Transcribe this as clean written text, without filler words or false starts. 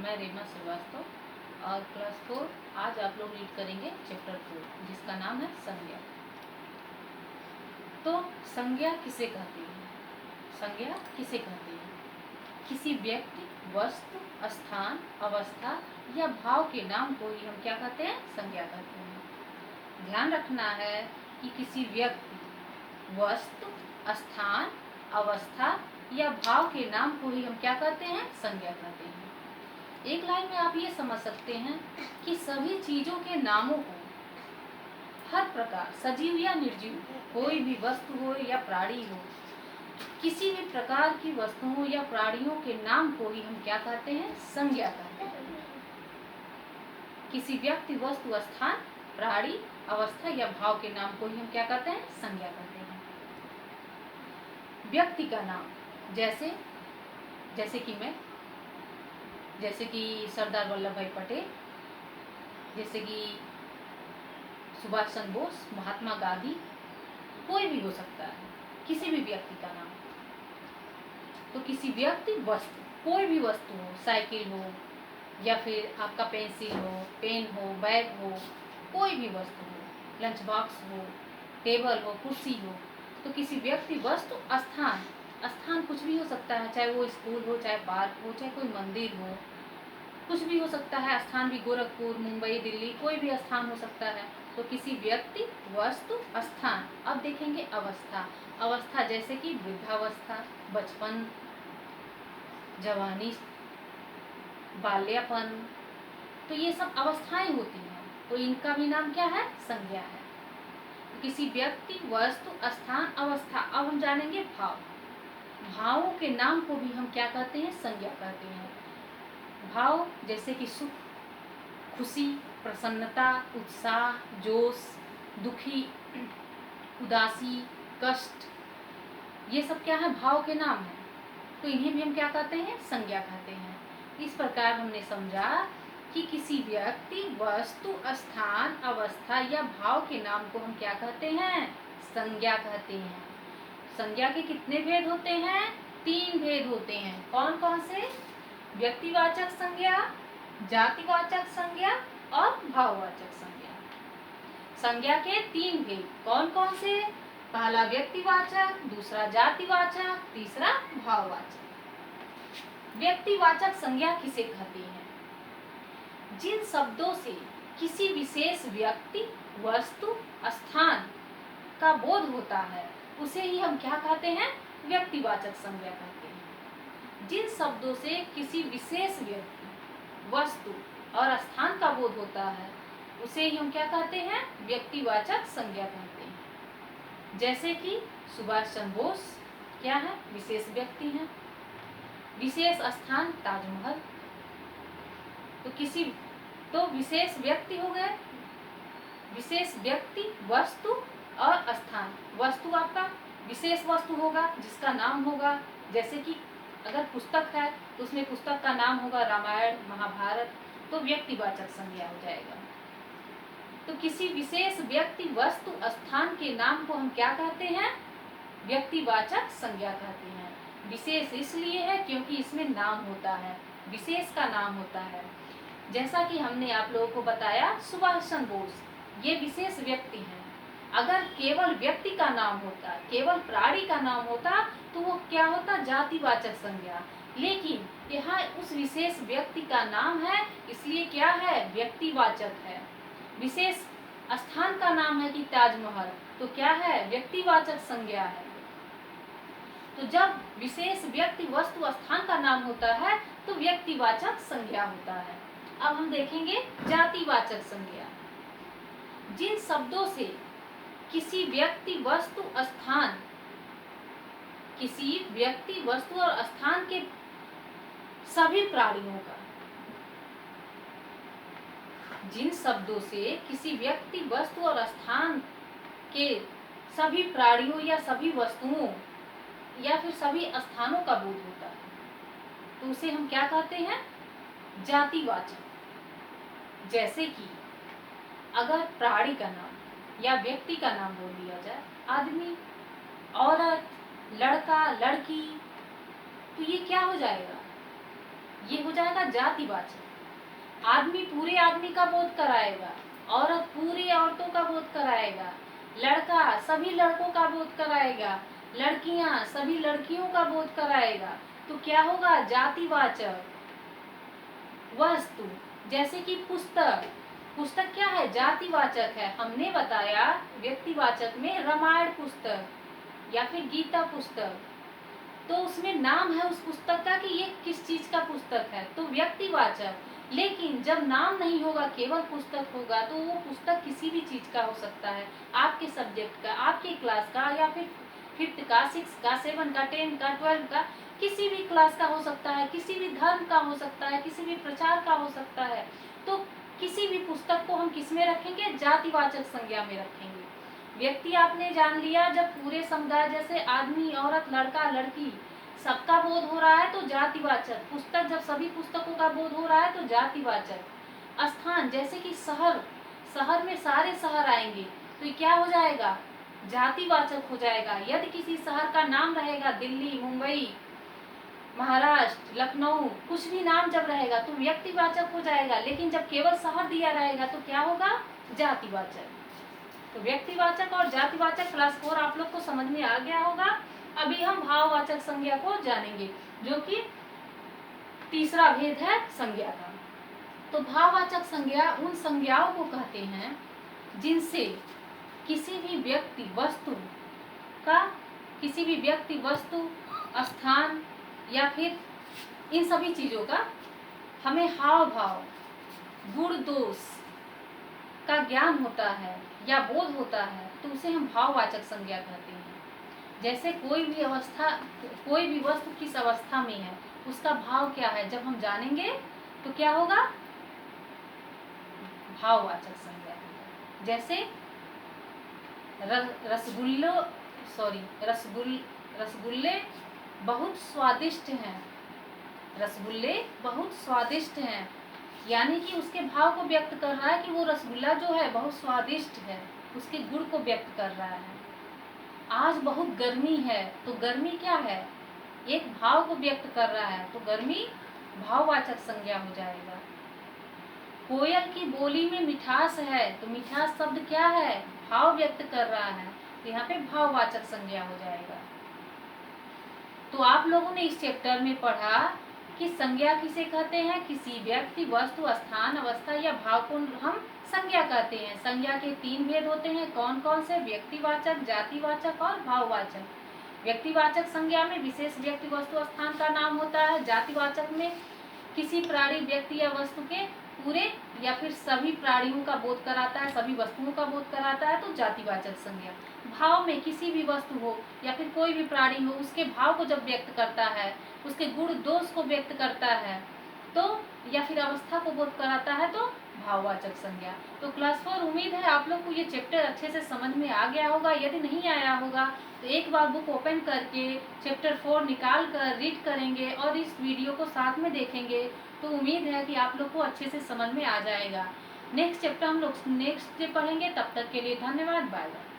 मैं रेमा श्रीवास्तव और क्लास 4 आज आप लोग रीड करेंगे चैप्टर 4 जिसका नाम है संज्ञा। तो संज्ञा किसे कहते हैं? संज्ञा किसे कहते हैं? किसी व्यक्ति, वस्तु, स्थान, अवस्था या भाव के नाम को ही हम क्या कहते हैं? संज्ञा कहते हैं। ध्यान रखना है कि किसी व्यक्ति, वस्तु, स्थान, अवस्था या भाव के नाम को ही हम क्या कहते हैं? संज्ञा कहते हैं। एक लाइन में आप ये समझ सकते हैं कि सभी चीजों के नामों को हर प्रकार, सजीव या निर्जीव, कोई भी वस्तु हो या प्राणी हो, किसी भी प्रकार की वस्तुओं या प्राणियों के नाम को ही हम क्या कहते हैं? संज्ञा कहते हैं। किसी व्यक्ति, वस्तु, स्थान, प्राणी, अवस्था या भाव के नाम को ही हम क्या कहते हैं? संज्ञा कहते हैं। व्यक्ति का नाम, जैसे कि सरदार वल्लभ भाई पटेल, जैसे कि सुभाष चंद्र बोस, महात्मा गांधी, कोई भी हो सकता है, किसी भी व्यक्ति का नाम। तो किसी व्यक्ति, वस्तु, कोई भी वस्तु हो, साइकिल हो या फिर आपका पेंसिल हो, पेन हो, बैग हो, कोई भी वस्तु हो, लंच बॉक्स हो, टेबल हो, कुर्सी हो, तो किसी व्यक्ति, वस्तु, स्थान कुछ भी हो सकता है, चाहे वो स्कूल हो, चाहे पार्क हो, चाहे कोई मंदिर हो, कुछ भी हो सकता है। स्थान भी गोरखपुर, मुंबई, दिल्ली, कोई भी स्थान हो सकता है। तो किसी व्यक्ति, वस्तु, स्थान। अब देखेंगे अवस्था जैसे कि वृद्धावस्था, बचपन, जवानी, बाल्यापन, तो ये सब अवस्थाएं होती हैं, तो इनका भी नाम क्या है? संज्ञा है। किसी व्यक्ति, वस्तु, स्थान, अवस्था। अब हम जानेंगे भावों के नाम को भी हम क्या कहते हैं? संज्ञा कहते हैं। भाव जैसे कि सुख, खुशी, प्रसन्नता, उत्साह, जोश, दुखी, उदासी, कष्ट, ये सब क्या है? भाव के नाम है। तो इन्हें भी हम क्या कहते हैं? संज्ञा कहते हैं। इस प्रकार हमने समझा कि किसी व्यक्ति, वस्तु, स्थान, अवस्था या भाव के नाम को हम क्या कहते हैं? संज्ञा कहते हैं। संज्ञा के कितने भेद होते हैं? 3 भेद होते हैं। कौन कौन से? व्यक्तिवाचक संज्ञा, जातिवाचक संज्ञा और भाववाचक संज्ञा। संज्ञा के 3 भेद कौन कौन से? पहला व्यक्तिवाचक, दूसरा जातिवाचक, तीसरा भाववाचक। व्यक्तिवाचक संज्ञा किसे कहते हैं? जिन शब्दों से किसी विशेष व्यक्ति, वस्तु, स्थान का बोध होता है उसे ही हम क्या कहते हैं? व्यक्तिवाचक संज्ञा कहते हैं। जिन शब्दों से किसी विशेष व्यक्ति, वस्तु और स्थान का बोध होता है उसे ही हम क्या कहते हैं? व्यक्तिवाचक संज्ञा कहते हैं। जैसे कि सुभाष चंद्र बोस क्या है? विशेष व्यक्ति हैं। विशेष स्थान ताजमहल। तो विशेष व्यक्ति हो गए, विशेष व्यक्ति, वस्तु और स्थान। वस्तु आपका विशेष वस्तु होगा जिसका नाम होगा, जैसे कि अगर पुस्तक है तो उसमें पुस्तक का नाम होगा रामायण, महाभारत, तो व्यक्तिवाचक संज्ञा हो जाएगा। तो किसी विशेष व्यक्ति, वस्तु, स्थान के नाम को हम क्या कहते हैं? व्यक्तिवाचक संज्ञा कहते हैं। विशेष इसलिए है क्योंकि इसमें नाम होता है, विशेष का नाम होता है। जैसा कि हमने आप लोगों को बताया, सुभाष चंद्र बोस ये विशेष व्यक्ति हैं। अगर केवल व्यक्ति का नाम होता, केवल प्राणी का नाम होता तो वो क्या होता? जातिवाचक संज्ञा। लेकिन यहाँ उस विशेष व्यक्ति का नाम है इसलिए क्या है? व्यक्तिवाचक है। विशेष स्थान का नाम है कि ताजमहल, तो क्या है? व्यक्तिवाचक संज्ञा है। तो जब विशेष व्यक्ति, वस्तु, स्थान का नाम होता है तो व्यक्तिवाचक संज्ञा होता है। अब हम देखेंगे जातिवाचक संज्ञा। जिन शब्दों से किसी व्यक्ति, वस्तु, स्थान, किसी व्यक्ति, वस्तु और स्थान के सभी प्राणियों का, जिन शब्दों से किसी व्यक्ति, वस्तु और स्थान के सभी प्राणियों या सभी वस्तुओं या फिर सभी स्थानों का बोध होता है तो उसे हम क्या कहते हैं? जातिवाचक। जैसे कि अगर प्राणी का नाम या व्यक्ति का नाम बोल दिया जाए, आदमी, औरत, लड़का, लड़की, तो ये क्या हो जाएगा? ये हो हो जाएगा जातिवाचक। आदमी पूरे आदमी का बोध कराएगा, औरत पूरी औरतों का बोध कराएगा, लड़का सभी लड़कों का बोध कराएगा, लड़कियां सभी लड़कियों का बोध कराएगा। तो क्या होगा जातिवाचक। वस्तु जैसे कि पुस्तक, पुस्तक क्या है जातिवाचक है। हमने बताया व्यक्तिवाचक में रामायण पुस्तक या फिर गीता पुस्तक, तो उसमें नाम है उस पुस्तक का कि ये किस चीज का पुस्तक है, तो व्यक्तिवाचक। लेकिन जब नाम नहीं होगा केवल पुस्तक होगा तो वो पुस्तक किसी भी चीज का हो सकता है, आपके सब्जेक्ट का, आपकी क्लास का, या फिर 5th का, 6th का, 7 का, 10 का, 12 का, किसी भी क्लास का हो सकता है, किसी भी धर्म का हो सकता है, किसी भी प्रचार का हो सकता है। तो किसी भी पुस्तक को हम किस में रखेंगे जातिवाचक संज्ञा में रखेंगे। व्यक्ति आपने जान लिया, जब पूरे समुदाय जैसे आदमी औरत लड़का लड़की सबका बोध हो रहा है तो जातिवाचक। पुस्तक जब सभी पुस्तकों का बोध हो रहा है तो जातिवाचक। स्थान जैसे कि शहर, शहर में सारे शहर आएंगे तो ये क्या हो जाएगा जातिवाचक हो जाएगा। यदि किसी शहर का नाम रहेगा दिल्ली, मुंबई, महाराष्ट्र, लखनऊ, कुछ भी नाम जब रहेगा तो व्यक्तिवाचक हो जाएगा। लेकिन जब केवल शहर दिया रहेगा तो क्या होगा जातिवाचक। तो व्यक्तिवाचक और जातिवाचक क्लास 4 आप लोग को समझ में आ गया होगा। अभी हम भाववाचक संज्ञा को जानेंगे जो कि तीसरा भेद है संज्ञा का। तो भाववाचक संज्ञा उन संज्ञाओं को कहते हैं जिनसे किसी भी व्यक्ति वस्तु स्थान या फिर इन सभी चीजों का हमें हाव भाव, गुण दोष का ज्ञान होता है या बोध होता है तो उसे हम भाववाचक संज्ञा कहते हैं। जैसे कोई भी वस्तु किस अवस्था में है उसका भाव क्या है, जब हम जानेंगे तो क्या होगा भाववाचक संज्ञा। जैसे रसगुल्ले बहुत स्वादिष्ट हैं, रसगुल्ले बहुत स्वादिष्ट हैं, यानी कि उसके भाव को व्यक्त कर रहा है कि वो रसगुल्ला जो है बहुत स्वादिष्ट है, उसके गुण को व्यक्त कर रहा है। आज बहुत गर्मी है तो गर्मी क्या है एक भाव को व्यक्त कर रहा है तो गर्मी भाववाचक संज्ञा हो जाएगा। कोयल की बोली में मिठास है तो मिठास शब्द क्या है भाव व्यक्त कर रहा है, तो यहाँ पे भाववाचक संज्ञा हो जाएगा। तो आप लोगों ने इस चैप्टर में पढ़ा कि संज्ञा किसे कहते हैं, किसी व्यक्ति, वस्तु, स्थान, अवस्था या भाव को हम संज्ञा कहते हैं। संज्ञा के 3 भेद होते हैं, कौन कौन से, व्यक्तिवाचक, जातिवाचक और भाववाचक। व्यक्तिवाचक संज्ञा में विशेष व्यक्ति, वस्तु, स्थान का नाम होता है। जातिवाचक में किसी प्राणी, व्यक्ति या वस्तु के पूरे या फिर सभी प्राणियों का बोध कराता है, सभी वस्तुओं का बोध कराता है तो जातिवाचक संज्ञा। भाव में किसी भी वस्तु हो या फिर कोई भी प्राणी हो उसके भाव को जब व्यक्त करता है, उसके गुण दोष को व्यक्त करता है तो या फिर अवस्था को बोध कराता है तो भाववाचक संज्ञा। तो क्लास 4 उम्मीद है आप लोग को ये चैप्टर अच्छे से समझ में आ गया होगा। यदि नहीं आया होगा तो एक बार बुक ओपन करके चैप्टर 4 निकाल कर रीड करेंगे और इस वीडियो को साथ में देखेंगे तो उम्मीद है कि आप लोग को अच्छे से समझ में आ जाएगा। नेक्स्ट चैप्टर हम लोग नेक्स्ट डे पढ़ेंगे। तब तक के लिए धन्यवाद, बाय बाय।